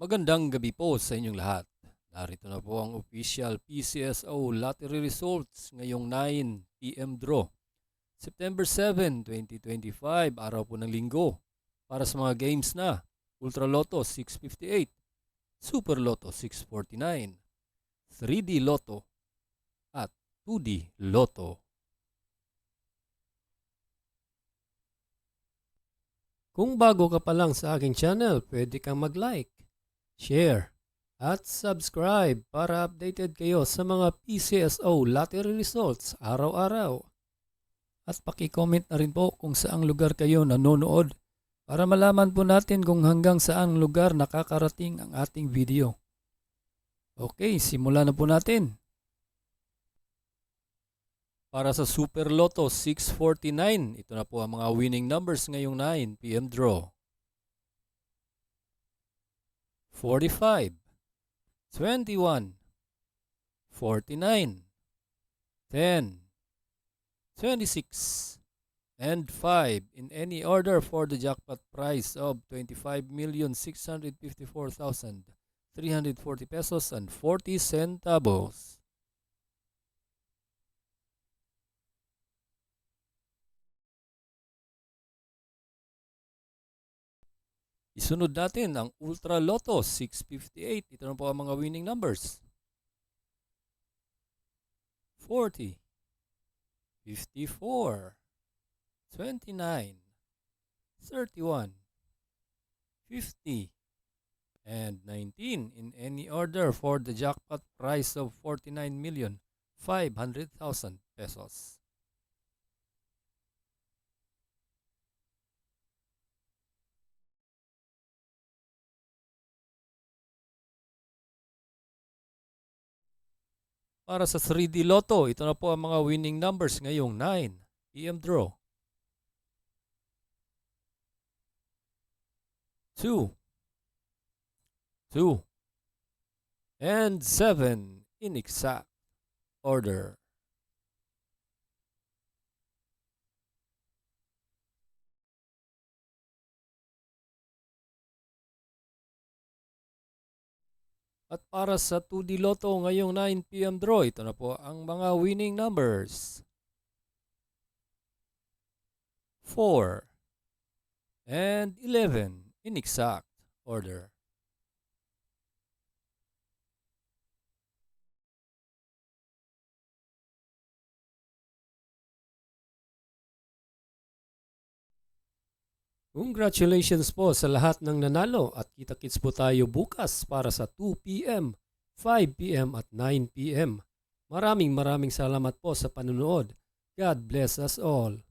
Magandang gabi po sa inyong lahat. Narito na po ang official PCSO lottery results ngayong 9 PM draw. September 7, 2025, araw po ng linggo. Para sa mga games na Ultra Lotto 658, Super Lotto 649, 3D Lotto at 2D Lotto. Kung bago ka pa lang sa aking channel, pwede kang mag-like, share, at subscribe para updated kayo sa mga PCSO lottery results araw-araw. At paki-comment na rin po kung saang lugar kayo nanonood para malaman po natin kung hanggang saang lugar nakakarating ang ating video. Okay, simulan na po natin. Para sa Super Lotto 649, ito na po ang mga winning numbers ngayong 9 PM draw. 45, 21, 49, 10, 26, and 5 in any order for the jackpot prize of 25,654,340 pesos and 40 centavos. Isunod natin ang Ultra Lotto 658. Ito na po ang mga winning numbers. 40, 54, 29, 31, 50, and 19 in any order for the jackpot prize of 49,500,000 pesos. Para sa 3D Lotto, ito na po ang mga winning numbers ngayong 9 PM draw. 2, 2, and 7 in exact order. At para sa 2D Lotto ngayong 9 PM draw, ito na po ang mga winning numbers. 4 and 11 in exact order. Congratulations po sa lahat ng nanalo at kita-kits po tayo bukas para sa 2 PM, 5 PM at 9 PM. Maraming salamat po sa panunood. God bless us all.